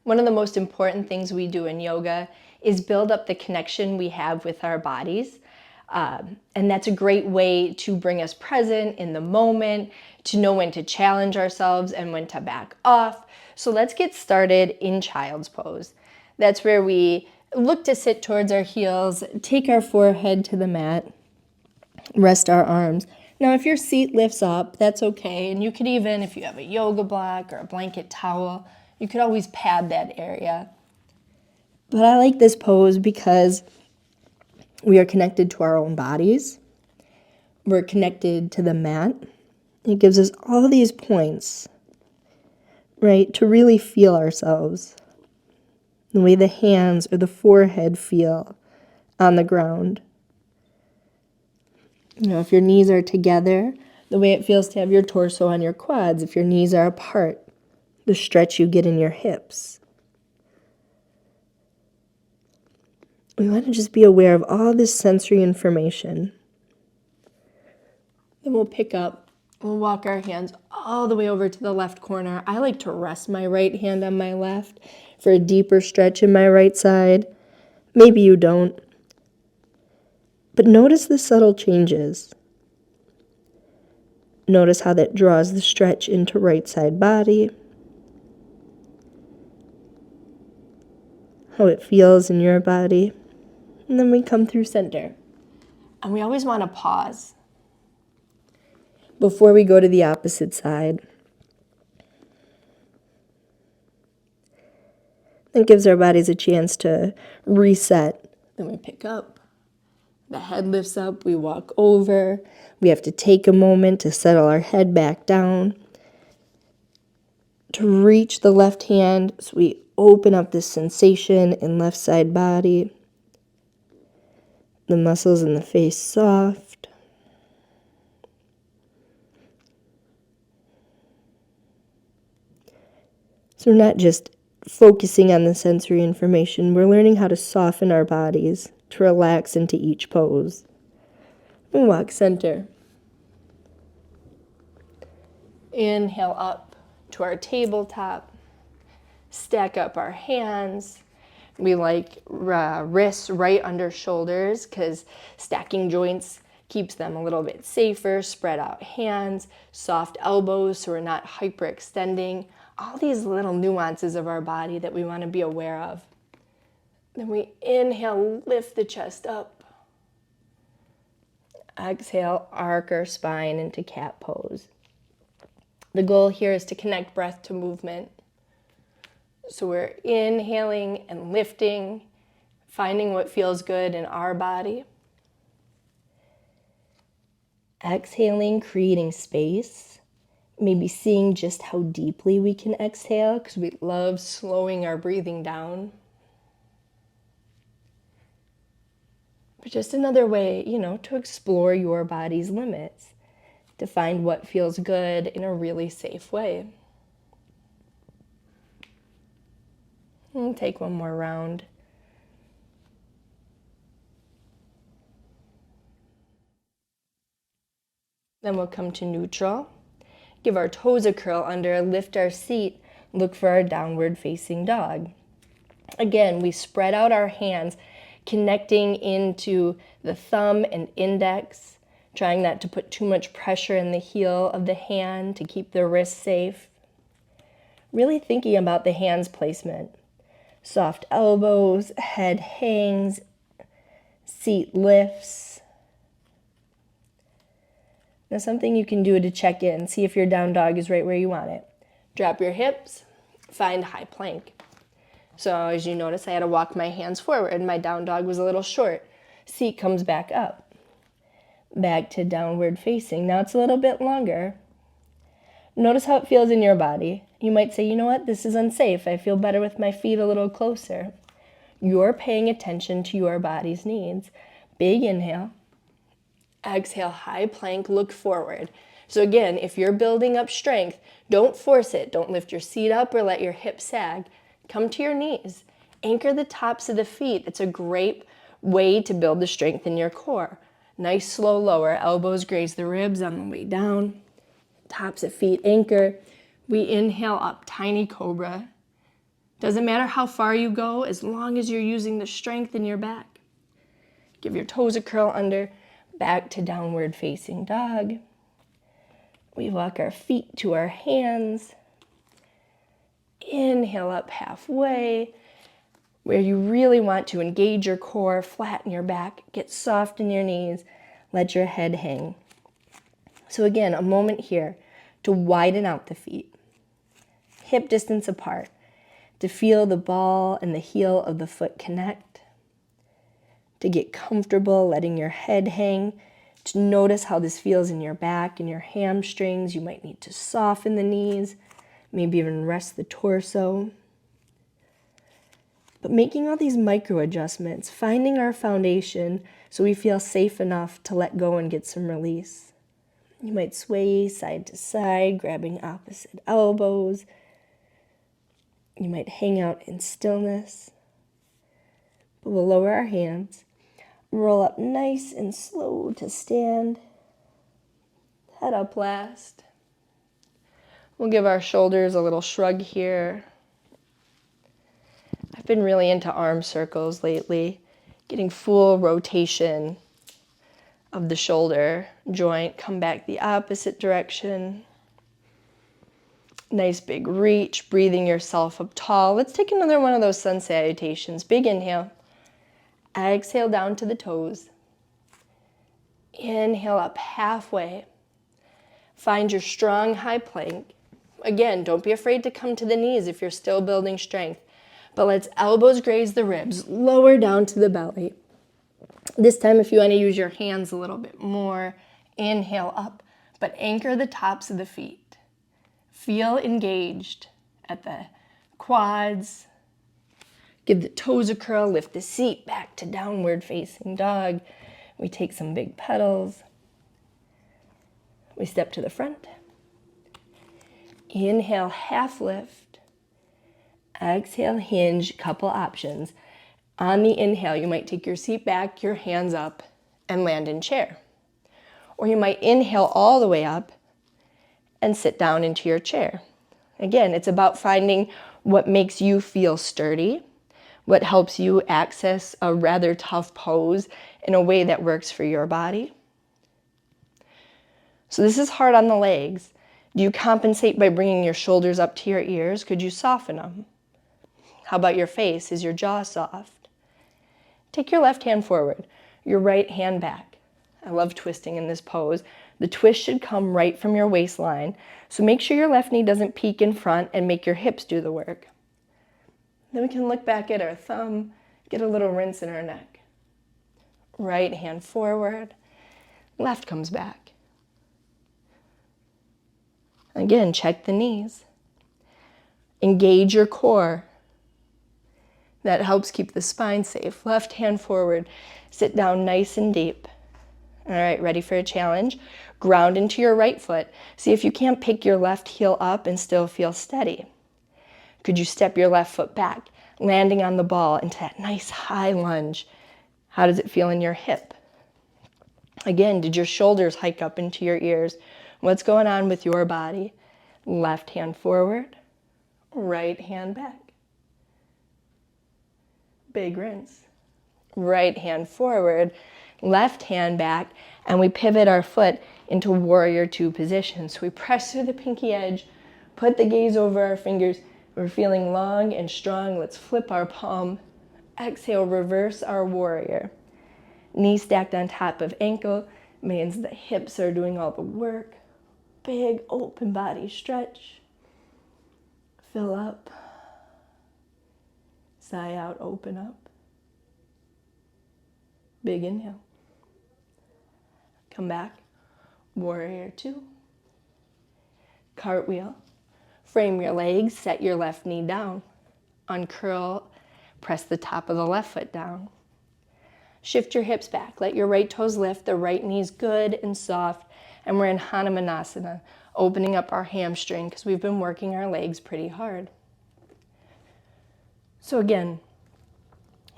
One of the most important things we do in yoga is build up the connection we have with our bodies. And that's a great way to bring us present in the moment, to know when to challenge ourselves and when to back off. So let's get started in child's pose. That's where we look to sit towards our heels, take our forehead to the mat, rest our arms. Now, if your seat lifts up, that's okay. And you could even, if you have a yoga block or a blanket towel, you could always pad that area. But I like this pose because we are connected to our own bodies. We're connected to the mat. It gives us all these points, right, to really feel ourselves. The way the hands or the forehead feel on the ground. You know, if your knees are together, the way it feels to have your torso on your quads. If your knees are apart, the stretch you get in your hips. We want to just be aware of all this sensory information. Then we'll walk our hands all the way over to the left corner. I like to rest my right hand on my left for a deeper stretch in my right side. Maybe you don't. But notice the subtle changes. Notice how that draws the stretch into right side body. How it feels in your body. And then we come through center. And we always want to pause before we go to the opposite side. It gives our bodies a chance to reset. Then we pick up. The head lifts up, we walk over. We have to take a moment to settle our head back down. To reach the left hand, so we open up this sensation in left side body. The muscles in the face soft. So we're not just focusing on the sensory information, we're learning how to soften our bodies, to relax into each pose. And walk center. Inhale up to our tabletop. Stack up our hands. We like wrists right under shoulders because stacking joints keeps them a little bit safer. Spread out hands, soft elbows so we're not hyperextending. All these little nuances of our body that we want to be aware of. Then we inhale, lift the chest up. Exhale, arc our spine into cat pose. The goal here is to connect breath to movement. So we're inhaling and lifting, finding what feels good in our body. Exhaling, creating space. Maybe seeing just how deeply we can exhale because we love slowing our breathing down. But just another way, to explore your body's limits, to find what feels good in a really safe way. And take one more round. Then we'll come to neutral. Give our toes a curl under, lift our seat, look for our downward facing dog. Again, we spread out our hands, connecting into the thumb and index, trying not to put too much pressure in the heel of the hand to keep the wrist safe. Really thinking about the hand's placement. Soft elbows, head hangs, seat lifts. Now something you can do to check in, see if your down dog is right where you want it. Drop your hips, find high plank. So as you notice, I had to walk my hands forward. My down dog was a little short. Seat comes back up. Back to downward facing. Now it's a little bit longer. Notice how it feels in your body. You might say, you know what, this is unsafe. I feel better with my feet a little closer. You're paying attention to your body's needs. Big inhale. Exhale, high plank, look forward. So again, if you're building up strength, don't force it. Don't lift your seat up or let your hips sag. Come to your knees. Anchor the tops of the feet. It's a great way to build the strength in your core. Nice slow lower. Elbows graze the ribs on the way down. Tops of feet anchor. We inhale up, tiny cobra. Doesn't matter how far you go, as long as you're using the strength in your back. Give your toes a curl under, back to downward facing dog. We walk our feet to our hands. Inhale up halfway, where you really want to engage your core, flatten your back, get soft in your knees, let your head hang. So again, a moment here to widen out the feet, hip distance apart, to feel the ball and the heel of the foot connect, to get comfortable letting your head hang, to notice how this feels in your back and your hamstrings. You might need to soften the knees, maybe even rest the torso. But making all these micro adjustments, finding our foundation so we feel safe enough to let go and get some release. You might sway side to side, grabbing opposite elbows. You might hang out in stillness. But we'll lower our hands, roll up nice and slow to stand. Head up last. We'll give our shoulders a little shrug here. I've been really into arm circles lately, getting full rotation of the shoulder joint. Come back the opposite direction. Nice big reach, breathing yourself up tall. Let's take another one of those sun salutations. Big inhale. Exhale down to the toes. Inhale up halfway. Find your strong high plank. Again, don't be afraid to come to the knees if you're still building strength. But let's elbows graze the ribs, lower down to the belly. This time, if you want to use your hands a little bit more, inhale up, but anchor the tops of the feet. Feel engaged at the quads. Give the toes a curl, lift the seat back to downward facing dog. We take some big pedals. We step to the front. Inhale, half lift. Exhale, hinge, couple options. On the inhale, you might take your seat back, your hands up, and land in chair. Or you might inhale all the way up and sit down into your chair. Again, it's about finding what makes you feel sturdy, what helps you access a rather tough pose in a way that works for your body. So this is hard on the legs. Do you compensate by bringing your shoulders up to your ears? Could you soften them? How about your face? Is your jaw soft? Take your left hand forward, your right hand back. I love twisting in this pose. The twist should come right from your waistline, so make sure your left knee doesn't peek in front and make your hips do the work. Then we can look back at our thumb, get a little rinse in our neck. Right hand forward, left comes back. Again, check the knees. Engage your core. That helps keep the spine safe. Left hand forward, sit down nice and deep. All right, ready for a challenge? Ground into your right foot. See if you can't pick your left heel up and still feel steady. Could you step your left foot back, landing on the ball into that nice high lunge? How does it feel in your hip? Again, did your shoulders hike up into your ears? What's going on with your body? Left hand forward, right hand back. Big rinse. Right hand forward, left hand back, and we pivot our foot into warrior two position. So we press through the pinky edge, put the gaze over our fingers. We're feeling long and strong. Let's flip our palm. Exhale, reverse our warrior. Knee stacked on top of ankle means the hips are doing all the work. Big open body stretch. Fill up. Sigh out, open up. Big inhale. Come back. Warrior two. Cartwheel. Frame your legs, set your left knee down. Uncurl, press the top of the left foot down. Shift your hips back. Let your right toes lift. The right knee's good and soft. And we're in Hanumanasana, opening up our hamstring because we've been working our legs pretty hard. So again,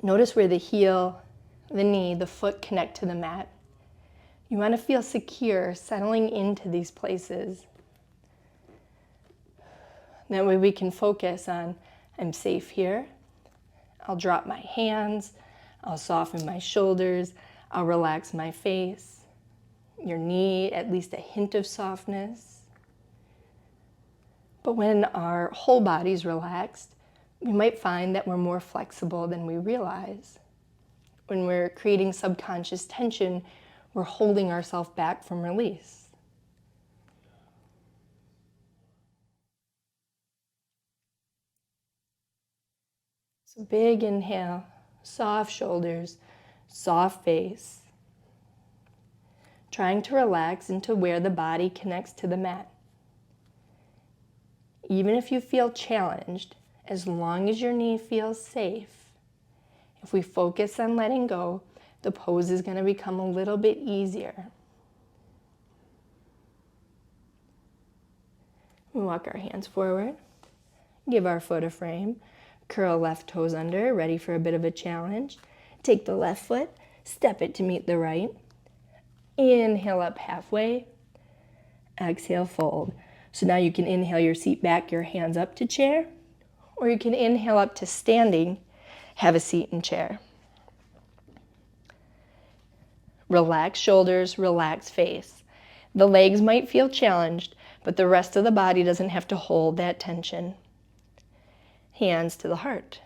notice where the heel, the knee, the foot connect to the mat. You want to feel secure, settling into these places. That way we can focus on I'm safe here. I'll drop my hands. I'll soften my shoulders. I'll relax my face. Your knee, at least a hint of softness. But when our whole body's relaxed, we might find that we're more flexible than we realize. When we're creating subconscious tension, we're holding ourselves back from release. So big inhale, soft shoulders, soft face. Trying to relax into where the body connects to the mat. Even if you feel challenged, as long as your knee feels safe, if we focus on letting go, the pose is going to become a little bit easier. We walk our hands forward, give our foot a frame, curl left toes under, ready for a bit of a challenge. Take the left foot, step it to meet the right. Inhale up halfway, exhale, fold. So now you can inhale your seat back, your hands up to chair, or you can inhale up to standing, have a seat and chair. Relax shoulders, relax face. The legs might feel challenged, but the rest of the body doesn't have to hold that tension. Hands to the heart.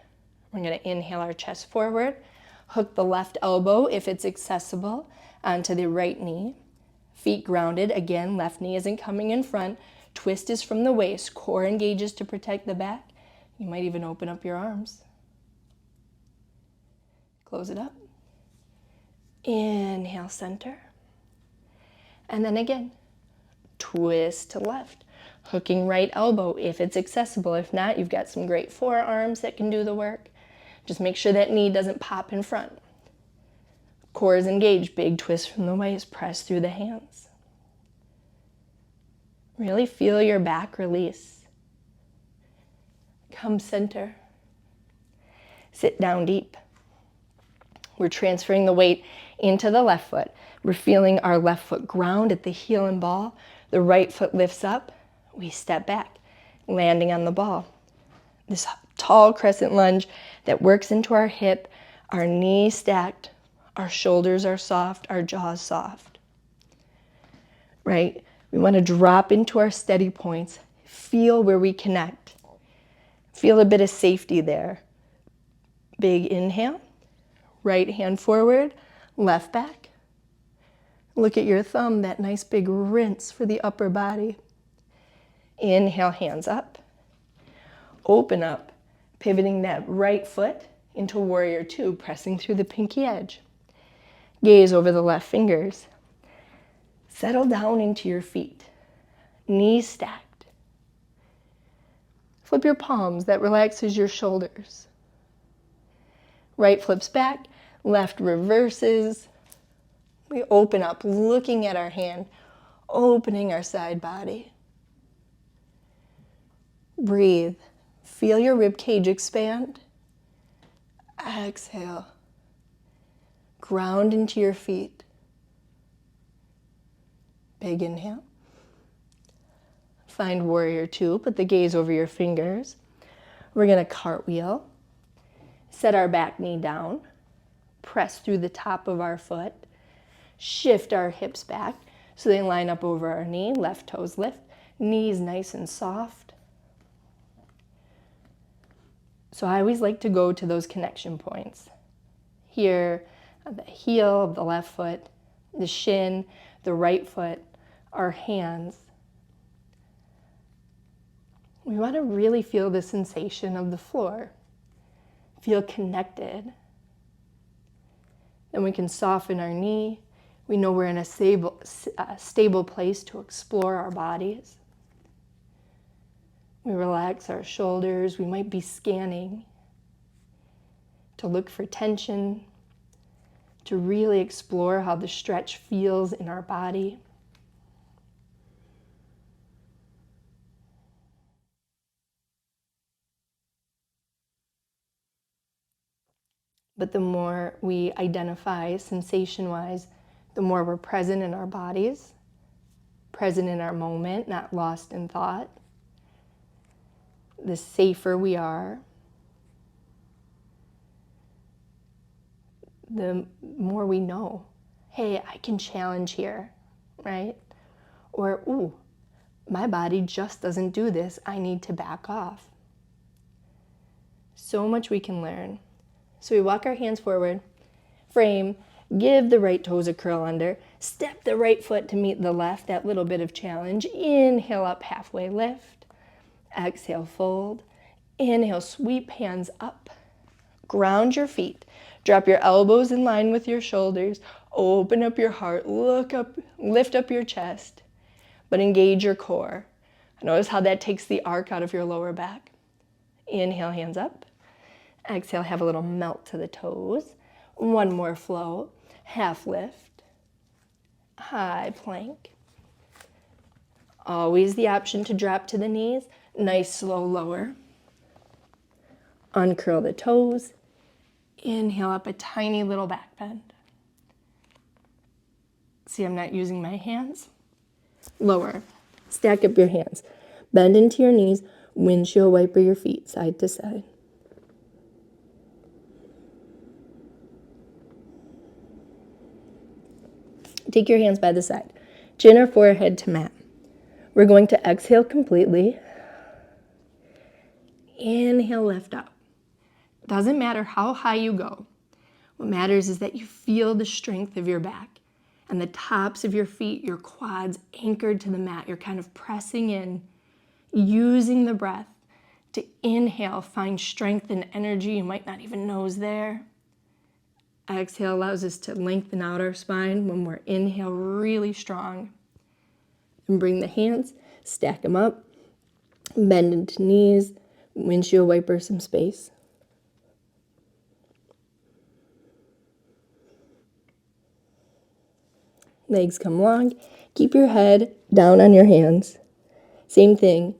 We're going to inhale our chest forward, hook the left elbow, if it's accessible, onto the right knee. Feet grounded. Again, left knee isn't coming in front. Twist is from the waist. Core engages to protect the back. You might even open up your arms. Close it up. Inhale, center. And then again, twist to left. Hooking right elbow if it's accessible. If not, you've got some great forearms that can do the work. Just make sure that knee doesn't pop in front. Core is engaged. Big twist from the waist. Press through the hands. Really feel your back release. Come center. Sit down deep. We're transferring the weight into the left foot. We're feeling our left foot ground at the heel and ball. The right foot lifts up. We step back, landing on the ball. This tall crescent lunge that works into our hip, our knees stacked, our shoulders are soft, our jaws soft. Right? We want to drop into our steady points. Feel where we connect. Feel a bit of safety there. Big inhale. Right hand forward, left back. Look at your thumb, that nice big rinse for the upper body. Inhale, hands up. Open up, pivoting that right foot into warrior two, pressing through the pinky edge. Gaze over the left fingers. Settle down into your feet, knees stacked. Flip your palms, that relaxes your shoulders. Right flips back, left reverses. We open up, looking at our hand, opening our side body. Breathe. Feel your rib cage expand. Exhale. Ground into your feet. Big inhale. Find warrior two, put the gaze over your fingers. We're going to cartwheel. Set our back knee down. Press through the top of our foot. Shift our hips back so they line up over our knee. Left toes lift. Knees nice and soft. So I always like to go to those connection points. Here, the heel of the left foot, the shin, the right foot, our hands. We want to really feel the sensation of the floor. Feel connected. Then we can soften our knee. We know we're in a stable place to explore our bodies. We relax our shoulders. We might be scanning to look for tension, to really explore how the stretch feels in our body. But the more we identify sensation-wise, the more we're present in our bodies, present in our moment, not lost in thought, the safer we are, the more we know, hey, I can challenge here, right? Or, ooh, my body just doesn't do this. I need to back off. So much we can learn. So we walk our hands forward, frame, give the right toes a curl under, step the right foot to meet the left, that little bit of challenge. Inhale up, halfway lift. Exhale, fold. Inhale, sweep hands up. Ground your feet. Drop your elbows in line with your shoulders. Open up your heart. Look up, lift up your chest, but engage your core. Notice how that takes the arc out of your lower back. Inhale, hands up. Exhale, have a little melt to the toes. One more flow. Half lift. High plank. Always the option to drop to the knees. Nice slow lower. Uncurl the toes. Inhale up, a tiny little back bend. See, I'm not using my hands. Lower. Stack up your hands. Bend into your knees. Windshield wiper your feet side to side. Take your hands by the side. Chin or forehead to mat. We're going to exhale completely. Inhale, lift up. Doesn't matter how high you go. What matters is that you feel the strength of your back and the tops of your feet, your quads anchored to the mat. You're kind of pressing in, using the breath to inhale, find strength and energy you might not even know is there. Exhale allows us to lengthen out our spine when we're inhale really strong. And bring the hands, stack them up, bend into knees, windshield wiper some space. Legs come long. Keep your head down on your hands. Same thing.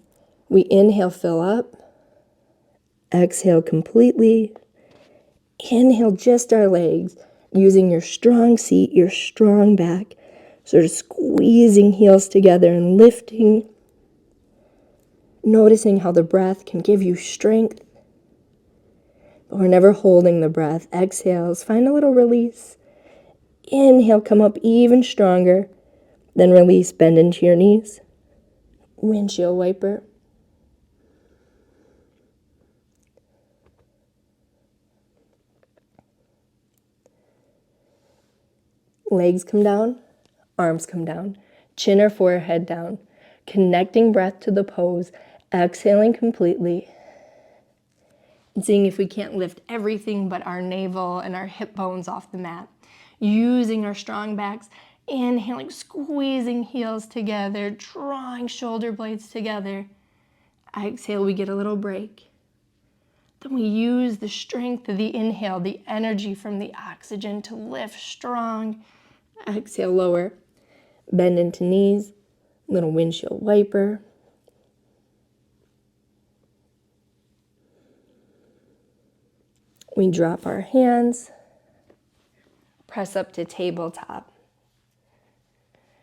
We inhale, fill up. Exhale completely. Inhale just our legs, using your strong seat, your strong back, sort of squeezing heels together and lifting. Noticing how the breath can give you strength. But we're never holding the breath. Exhales, find a little release. Inhale, come up even stronger. Then release, bend into your knees. Windshield wiper. Legs come down, arms come down, chin or forehead down, connecting breath to the pose, exhaling completely, and seeing if we can't lift everything but our navel and our hip bones off the mat. Using our strong backs, inhaling, squeezing heels together, drawing shoulder blades together. Exhale, we get a little break. Then we use the strength of the inhale, the energy from the oxygen to lift strong. Exhale, lower. Bend into knees. Little windshield wiper. We drop our hands. Press up to tabletop.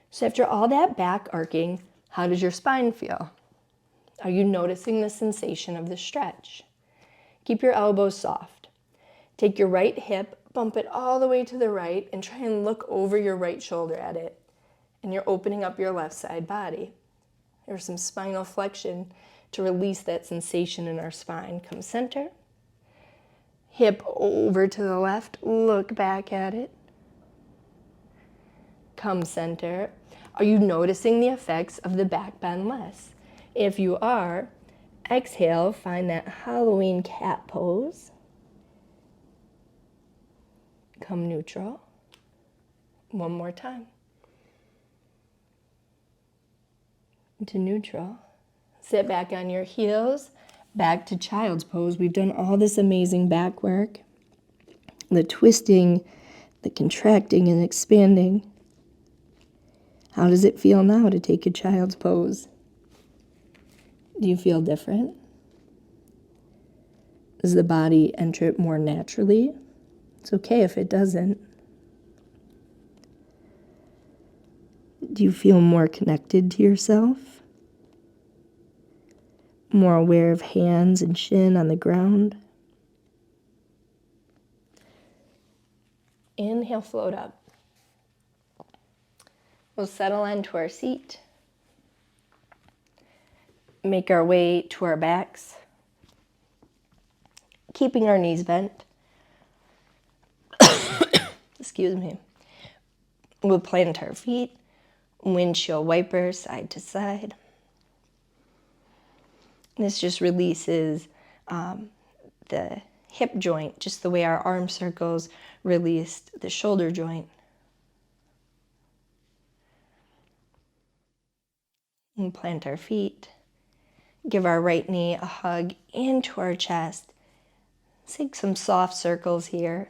So after all that back arcing, how does your spine feel? Are you noticing the sensation of the stretch? Keep your elbows soft. Take your right hip, bump it all the way to the right, and try and look over your right shoulder at it. And you're opening up your left side body. There's some spinal flexion to release that sensation in our spine. Come center. Hip over to the left, look back at it. Come center. Are you noticing the effects of the back bend less? If you are, exhale, find that Halloween cat pose. Come neutral. One more time. To neutral. Sit back on your heels. Back to child's pose. We've done all this amazing back work. The twisting, the contracting and expanding. How does it feel now to take a child's pose? Do you feel different? Does the body enter it more naturally? It's okay if it doesn't. Do you feel more connected to yourself? More aware of hands and chin on the ground? Inhale, float up. We'll settle onto our seat. Make our way to our backs, keeping our knees bent. Excuse me. We'll plant our feet, windshield wiper side to side. This just releases the hip joint, just the way our arm circles released the shoulder joint. And plant our feet. Give our right knee a hug into our chest. Take some soft circles here.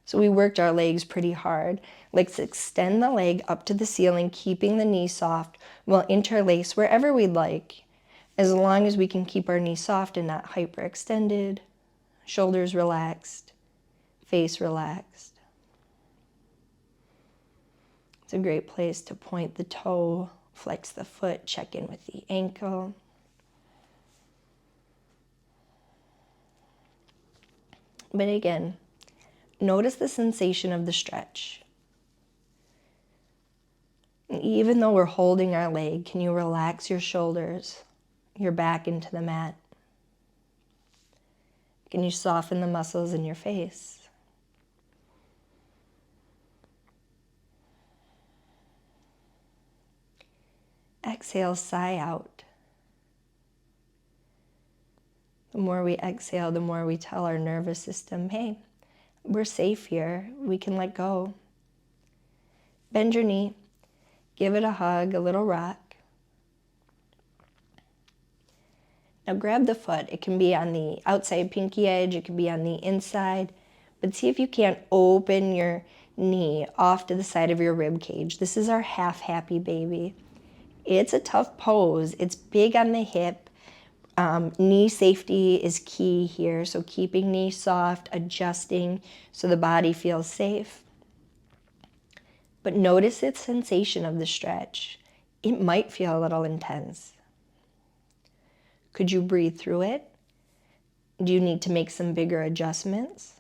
So we worked our legs pretty hard. Let's extend the leg up to the ceiling, keeping the knee soft. We'll interlace wherever we'd like, as long as we can keep our knee soft and not hyperextended, shoulders relaxed, face relaxed. It's a great place to point the toe, flex the foot, check in with the ankle. But again, notice the sensation of the stretch. And even though we're holding our leg, can you relax your shoulders, your back into the mat? Can you soften the muscles in your face? Exhale, sigh out. The more we exhale, the more we tell our nervous system, hey, we're safe here. We can let go. Bend your knee. Give it a hug, a little rock. Now grab the foot. It can be on the outside pinky edge. It can be on the inside. But see if you can't open your knee off to the side of your rib cage. This is our half happy baby. It's a tough pose. It's big on the hip. Knee safety is key here. So keeping knee soft, adjusting so the body feels safe. But notice its sensation of the stretch. It might feel a little intense. Could you breathe through it? Do you need to make some bigger adjustments?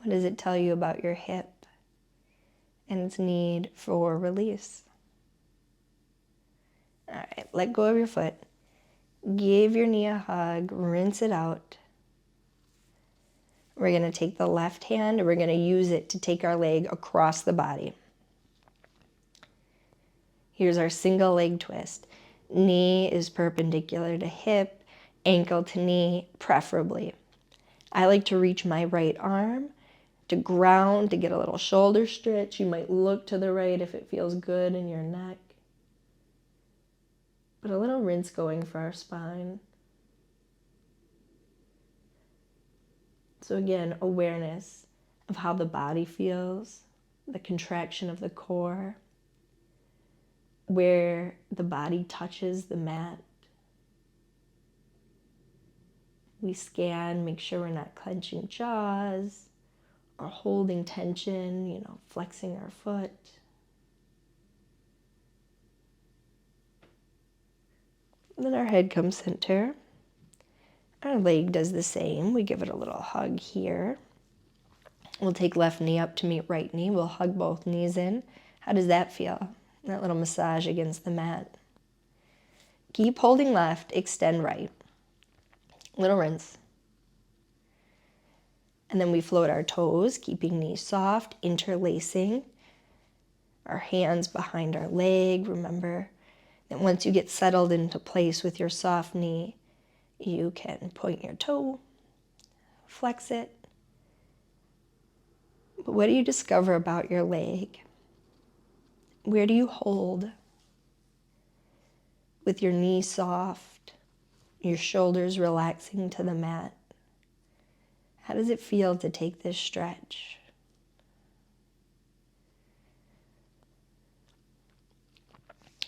What does it tell you about your hip and its need for release? All right, let go of your foot. Give your knee a hug, rinse it out. We're going to take the left hand and we're going to use it to take our leg across the body. Here's our single leg twist. Knee is perpendicular to hip, ankle to knee, preferably. I like to reach my right arm to ground, to get a little shoulder stretch. You might look to the right if it feels good in your neck. But a little rinse going for our spine. So again, awareness of how the body feels, the contraction of the core, where the body touches the mat. We scan, make sure we're not clenching jaws or holding tension, flexing our foot. Then our head comes center. Our leg does the same. We give it a little hug here. We'll take left knee up to meet right knee. We'll hug both knees in. How does that feel? That little massage against the mat. Keep holding left, extend right. Little rinse. And then we float our toes, keeping knees soft, interlacing. Our hands behind our leg. Remember that once you get settled into place with your soft knee, you can point your toe, flex it. But what do you discover about your leg? Where do you hold? With your knee soft, your shoulders relaxing to the mat. How does it feel to take this stretch?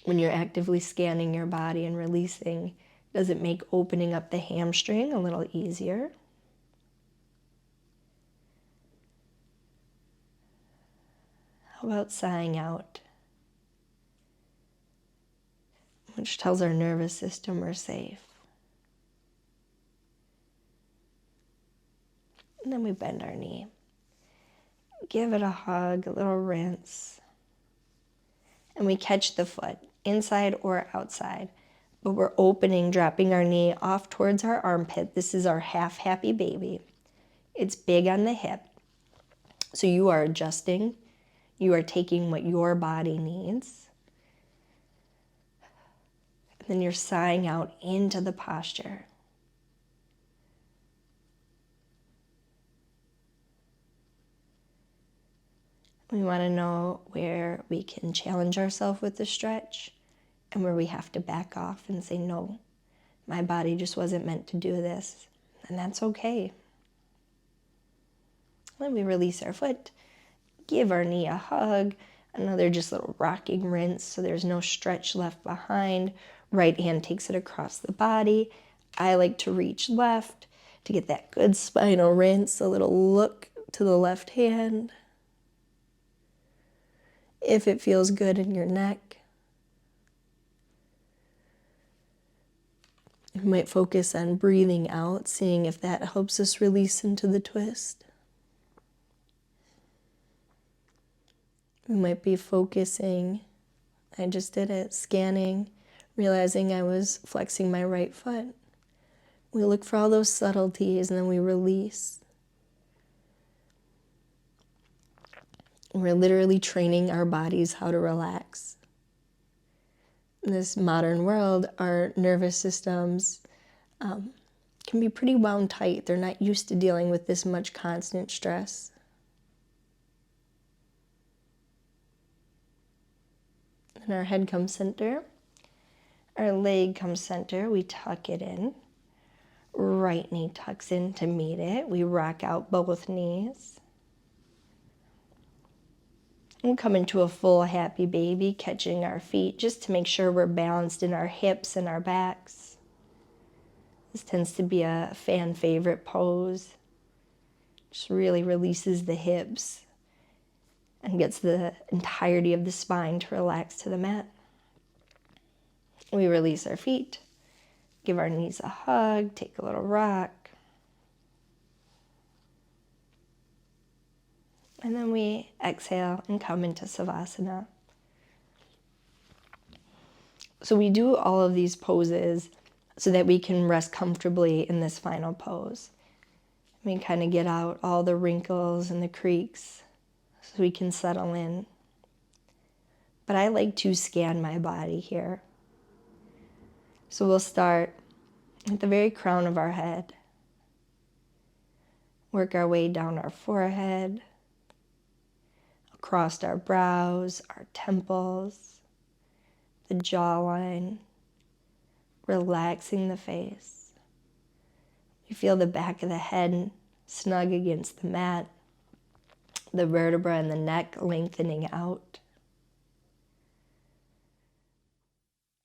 When you're actively scanning your body and releasing, does it make opening up the hamstring a little easier? How about sighing out? which tells our nervous system we're safe. And then we bend our knee. Give it a hug, a little rinse. And we catch the foot, inside or outside. But we're opening, dropping our knee off towards our armpit. This is our half happy baby. It's big on the hip. So you are adjusting. You are taking what your body needs. And then you're sighing out into the posture. We want to know where we can challenge ourselves with the stretch and where we have to back off and say, no, my body just wasn't meant to do this. And that's okay. Then we release our foot, give our knee a hug, another just little rocking rinse so there's no stretch left behind. Right hand takes it across the body. I like to reach left to get that good spinal rinse, a little look to the left hand. If it feels good in your neck. You might focus on breathing out, seeing if that helps us release into the twist. We might be focusing, I just did it, scanning, realizing I was flexing my right foot. We look for all those subtleties and then we release. We're literally training our bodies how to relax. In this modern world, our nervous systems can be pretty wound tight. They're not used to dealing with this much constant stress. And our head comes center. Our leg comes center. We tuck it in. Right knee tucks in to meet it. We rock out both knees. And come into a full happy baby, catching our feet just to make sure we're balanced in our hips and our backs. This tends to be a fan favorite pose. Just really releases the hips and gets the entirety of the spine to relax to the mat. We release our feet, give our knees a hug, take a little rock. And then we exhale and come into Savasana. So we do all of these poses so that we can rest comfortably in this final pose. We kind of get out all the wrinkles and the creaks so we can settle in. But I like to scan my body here. So we'll start at the very crown of our head. Work our way down our forehead, across our brows, our temples, the jawline, relaxing the face. You feel the back of the head snug against the mat, the vertebra in the neck lengthening out.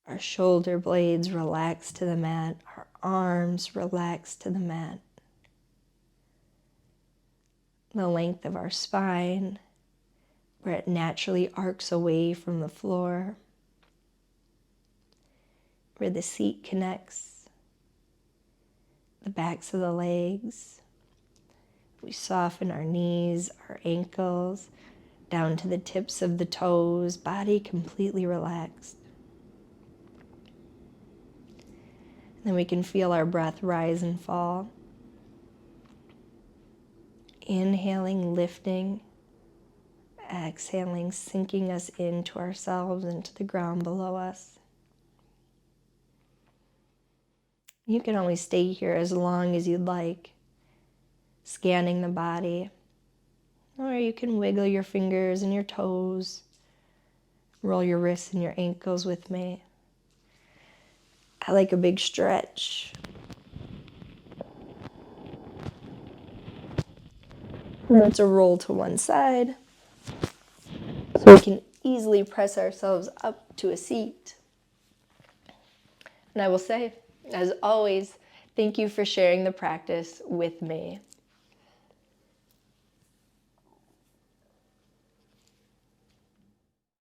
Our shoulder blades relax to the mat, our arms relax to the mat. The length of our spine, where it naturally arcs away from the floor, where the seat connects, the backs of the legs. We soften our knees, our ankles, down to the tips of the toes, body completely relaxed. Then we can feel our breath rise and fall. Inhaling, lifting. Exhaling, sinking us into ourselves, into the ground below us. You can only stay here as long as you'd like, scanning the body. Or you can wiggle your fingers and your toes, roll your wrists and your ankles with me. I like a big stretch. Let's roll to one side so we can easily press ourselves up to a seat. And I will say, as always, thank you for sharing the practice with me.